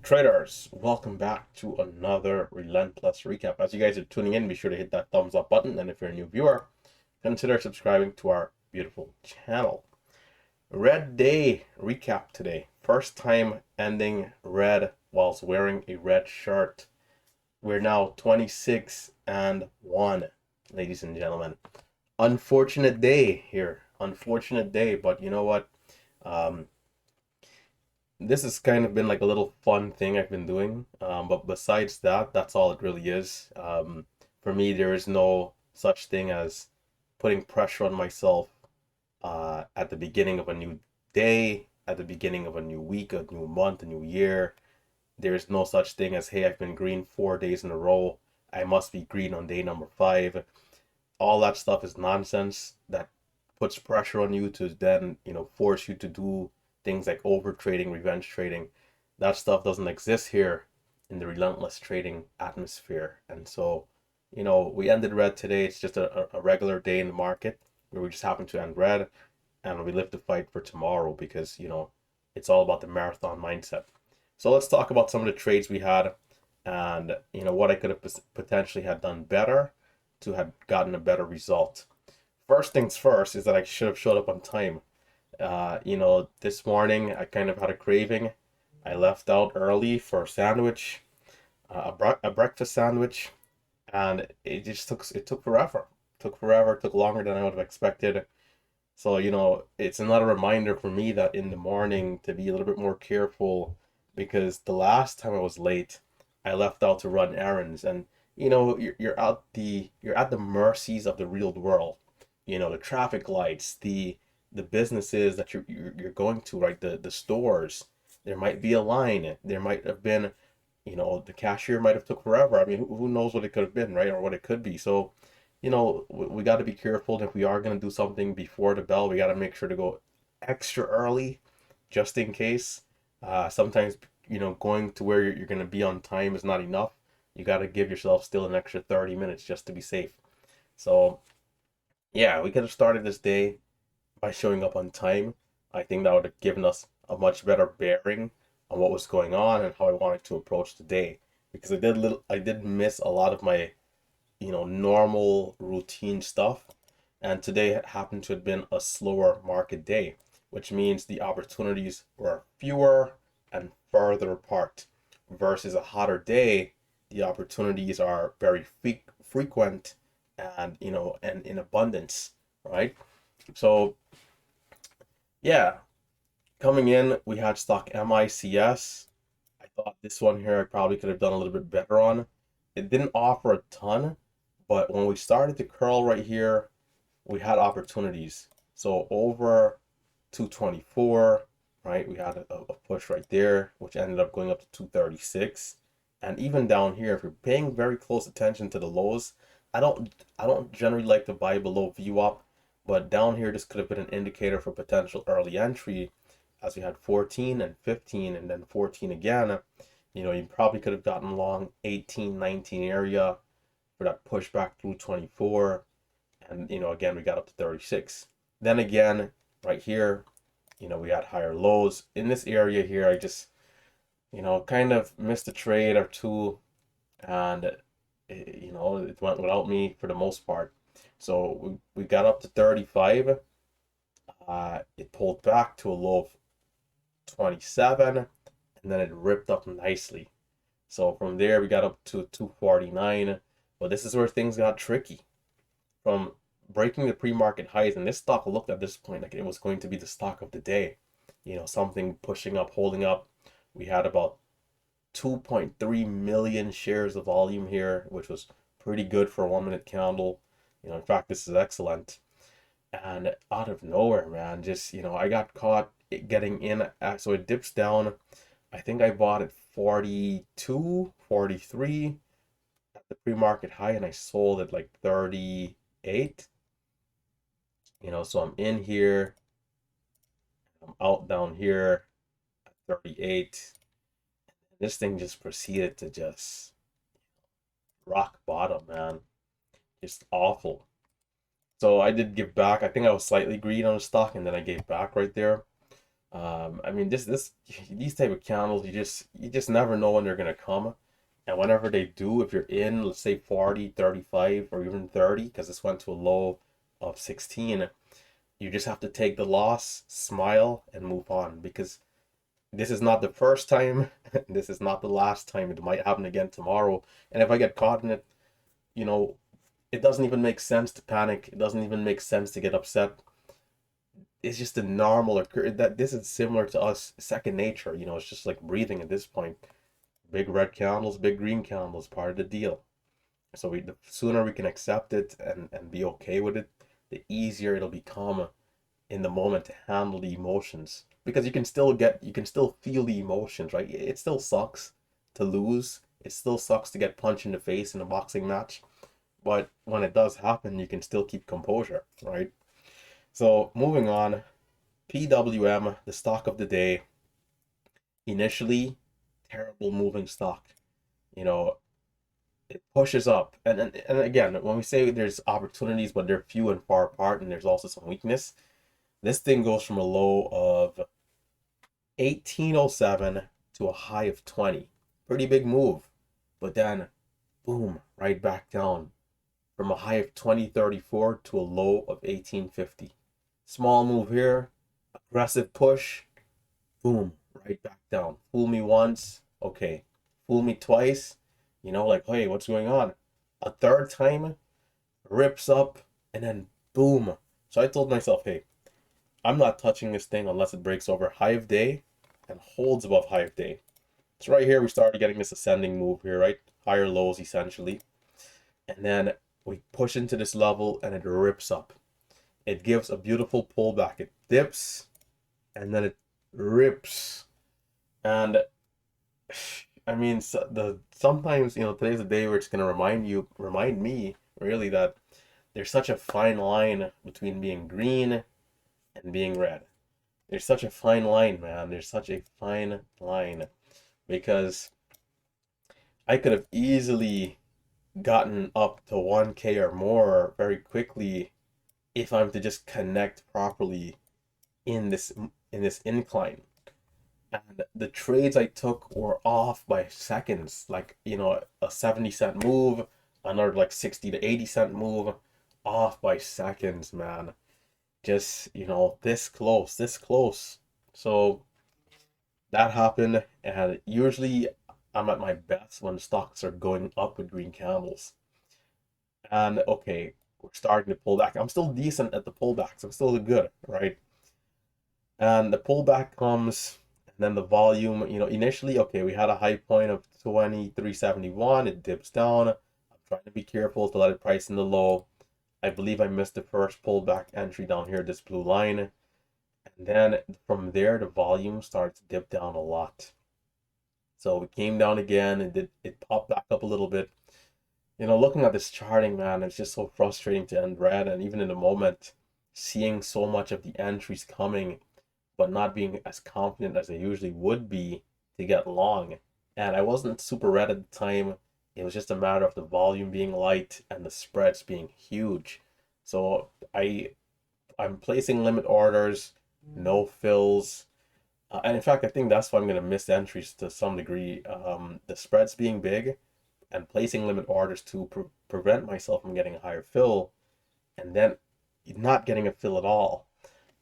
Traders, welcome back to another Relentless recap. As you guys are tuning in, be sure to hit that thumbs up button, and if you're a new viewer, consider subscribing to our beautiful channel. Red Day recap today. First time ending red whilst wearing a red shirt. We're now 26 and 1, ladies and gentlemen. Unfortunate day here. Unfortunate day, but you know what? Um, this has kind of been like a little fun thing I've been doing. But besides that, that's all it really is. For me, there is no such thing as putting pressure on myself at the beginning of a new day, at the beginning of a new week, a new month, a new year. There is no such thing as, hey, I've been green 4 days in a row. I must be green on day number five. All that stuff is nonsense. That puts pressure on you to then, force you to do things like over trading, revenge trading. That stuff doesn't exist here in the relentless trading atmosphere. And so, we ended red today. It's just a regular day in the market where we just happen to end red, and we live to fight for tomorrow because, it's all about the marathon mindset. So let's talk about some of the trades we had and, what I could have potentially had done better to have gotten a better result. First things first is that I should have showed up on time. This morning I kind of had a craving. I left out early for a sandwich, a breakfast sandwich, and it took forever. It took longer than I would have expected. So, it's another reminder for me that in the morning to be a little bit more careful because the last time I was late, I left out to run errands and you're at the mercies of the real world. The traffic lights, the businesses that you're going to, right? The stores. There might be a line. There might have been, the cashier might have took forever. I mean, who knows what it could have been, right? Or what it could be. So, we got to be careful. If we are going to do something before the bell, we got to make sure to go extra early just in case. Sometimes, going to where you're going to be on time is not enough. You got to give yourself still an extra 30 minutes just to be safe. So, yeah, we could have started this day by showing up on time. I think that would have given us a much better bearing on what was going on and how I wanted to approach the day. Because I did miss a lot of my, normal routine stuff. And today happened to have been a slower market day, which means the opportunities were fewer and further apart. Versus a hotter day, the opportunities are very frequent and, and in abundance, right? So yeah, coming in, we had stock MICS. I thought this one here I probably could have done a little bit better on. It didn't offer a ton, but when we started to curl right here, we had opportunities. So over 224, right? We had a push right there, which ended up going up to 236. And even down here, if you're paying very close attention to the lows, I don't generally like to buy below VWAP, but down here this could have been an indicator for potential early entry as we had 14 and 15 and then 14 again. You probably could have gotten long 18, 19 area for that pushback through 24. And, again, we got up to 36. Then again, right here, we had higher lows. In this area here, I just, kind of missed a trade or two. And, it went without me for the most part. So we got up to 35. It pulled back to a low of 27, and then it ripped up nicely. So from there, we got up to 249. But this is where things got tricky. From breaking the pre-market highs, and this stock looked at this point like it was going to be the stock of the day. Something pushing up, holding up. We had about 2.3 million shares of volume here, which was pretty good for a 1 minute candle. In fact, this is excellent. And out of nowhere, man, just, I got caught getting in. So it dips down. I think I bought it 42, 43 at the pre-market high, and I sold it like 38. So I'm in here. I'm out down here at 38. This thing just proceeded to just rock bottom, man. Just awful. So I did give back. I think I was slightly greedy on the stock, and then I gave back right there. I mean, this these type of candles, you just never know when they're gonna come, and whenever they do, if you're in, let's say 40, 35, or even 30, because this went to a low of 16, you just have to take the loss, smile, and move on, because this is not the first time, this is not the last time. It might happen again tomorrow, and if I get caught in it, you know, it doesn't even make sense to panic. It doesn't even make sense to get upset. It's just a normal occur that this is similar to us, second nature. It's just like breathing at this point. Big red candles, big green candles, part of the deal. So the sooner we can accept it and be okay with it, the easier it'll become in the moment to handle the emotions. Because you can still feel the emotions, right? It still sucks to lose. It still sucks to get punched in the face in a boxing match. But when it does happen, you can still keep composure, right? So moving on, PWM, the stock of the day, initially terrible moving stock. You know, it pushes up. And again, when we say there's opportunities, but they're few and far apart, and there's also some weakness, this thing goes from a low of 1807 to a high of 20. Pretty big move. But then, boom, right back down from a high of 2034 to a low of 1850. Small move here, aggressive push, boom, right back down. Fool me once, okay. Fool me twice, like, hey, what's going on? A third time, rips up, and then boom. So I told myself, hey, I'm not touching this thing unless it breaks over high of day and holds above high of day. So right here, we started getting this ascending move here, right? Higher lows, essentially. And then we push into this level, and it rips up. It gives a beautiful pullback. It dips, and then it rips. And I mean, sometimes today's a day where it's gonna remind me really that there's such a fine line between being green and being red. There's such a fine line, man. There's such a fine line because I could have easily gotten up to 1K or more very quickly if I'm to just connect properly in this incline. And the trades I took were off by seconds, like, a 70 cent move, another like 60 to 80 cent move, off by seconds, man. Just, this close, this close. So that happened, and usually I'm at my best when stocks are going up with green candles. And okay, we're starting to pull back. I'm still decent at the pullbacks. I'm still good, right? And the pullback comes, and then the volume, initially, okay, we had a high point of 2371. It dips down. I'm trying to be careful to let it price in the low. I believe I missed the first pullback entry down here, this blue line. And then from there, the volume starts to dip down a lot. So it came down again. It popped back up a little bit. Looking at this charting, man, it's just so frustrating to end red. And even in the moment, seeing so much of the entries coming, but not being as confident as I usually would be to get long. And I wasn't super red at the time. It was just a matter of the volume being light and the spreads being huge. So I'm placing limit orders, no fills. And in fact, I think that's why I'm going to miss entries to some degree. The spreads being big and placing limit orders to prevent myself from getting a higher fill and then not getting a fill at all.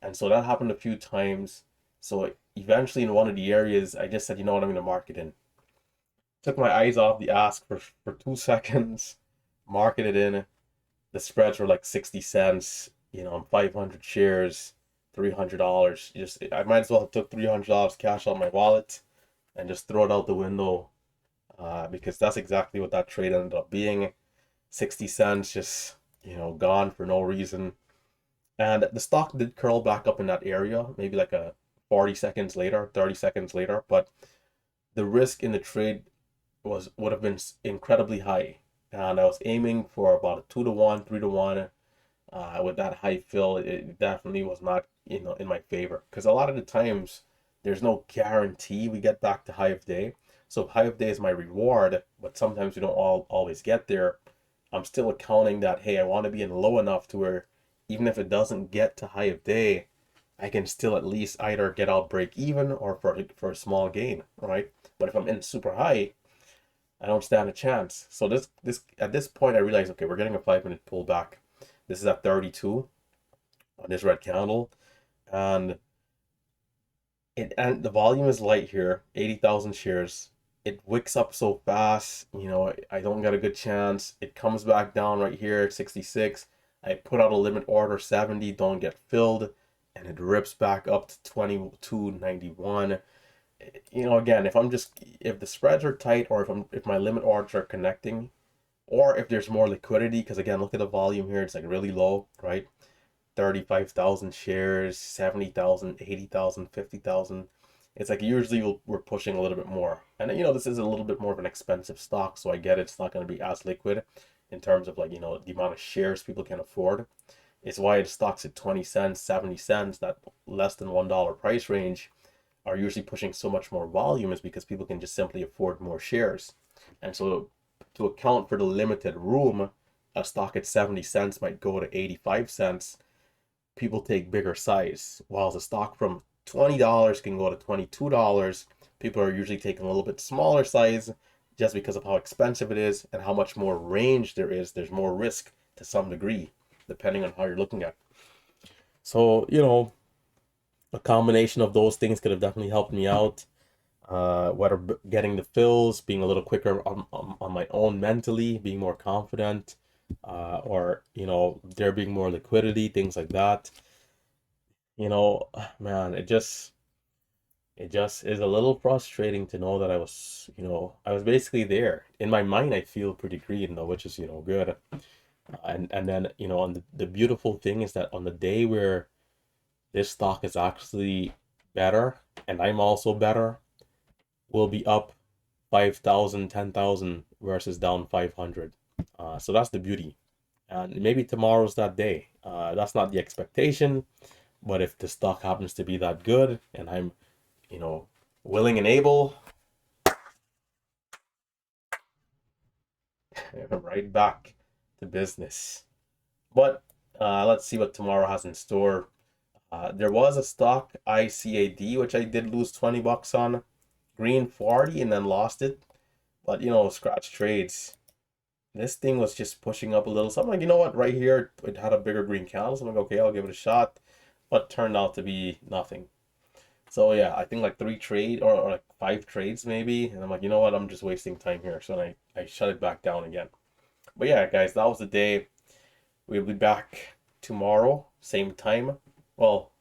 And so that happened a few times. So eventually, in one of the areas, I just said, you know what, I'm going to mark it in. Took my eyes off the ask for 2 seconds, market it in. The spreads were like 60 cents, 500 shares, $300. I might as well have took $300 cash out of my wallet and just throw it out the window, because that's exactly what that trade ended up being. 60 cents just, gone for no reason. And the stock did curl back up in that area, maybe like a 40 seconds later, 30 seconds later, but the risk in the trade would have been incredibly high. And I was aiming for about a 2 to 1, 3 to 1. With that high fill, it definitely was not, in my favor. Because a lot of the times, there's no guarantee we get back to high of day. So if high of day is my reward, but sometimes we don't always get there, I'm still accounting that, hey, I want to be in low enough to where even if it doesn't get to high of day, I can still at least either get out break even or for a small gain, right? But if I'm in super high, I don't stand a chance. So this at this point I realize, okay, we're getting a 5 minute pullback. This is at 32 on this red candle, and the volume is light here, 80,000 shares. It wicks up so fast, I don't get a good chance. It comes back down right here at 66. I put out a limit order 70, don't get filled, and it rips back up to 22.91. Again, if the spreads are tight, or if my limit orders are connecting, or if there's more liquidity, because again, look at the volume here, it's like really low, right? 35,000 shares, 70,000, 80,000, 50,000. It's like usually we're pushing a little bit more. And this is a little bit more of an expensive stock, so I get it's not going to be as liquid in terms of, like, the amount of shares people can afford. It's why the stocks at 20 cents, 70 cents, that less than $1 price range are usually pushing so much more volume, is because people can just simply afford more shares. And so to account for the limited room, a stock at 70 cents might go to 85 cents. People take bigger size, while the stock from $20 can go to $22. People are usually taking a little bit smaller size just because of how expensive it is and how much more range there is. There's more risk to some degree, depending on how you're looking at it. So, a combination of those things could have definitely helped me out. Whether getting the fills, being a little quicker on my own mentally, being more confident, or there being more liquidity, things like that. Man, it just is a little frustrating to know that I was basically there. In my mind, I feel pretty green though, which is, good. And then, on the beautiful thing is that on the day where this stock is actually better and I'm also better, we'll be up 5,000, 10,000 versus down 500. So that's the beauty. And maybe tomorrow's that day. That's not the expectation, but if the stock happens to be that good and I'm, you know, willing and able, right back to business. But let's see what tomorrow has in store. There was a stock, ICAD, which I did lose 20 bucks on, green 40 and then lost it. But scratch trades. This thing was just pushing up a little. So I'm like, you know what, right here, it had a bigger green candle. So I'm like, okay, I'll give it a shot. But turned out to be nothing. So yeah, I think like three trade or like five trades maybe. And I'm like, you know what, I'm just wasting time here. So I shut it back down again. But yeah, guys, that was the day. We'll be back tomorrow, same time. Well,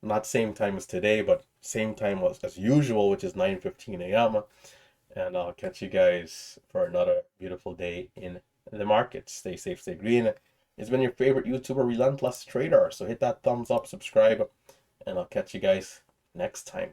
not same time as today, but same time as usual, which is 9:15 a.m. And I'll catch you guys for another beautiful day in the market. Stay safe, stay green. It's been your favorite YouTuber, Relentless Trader. So hit that thumbs up, subscribe, and I'll catch you guys next time.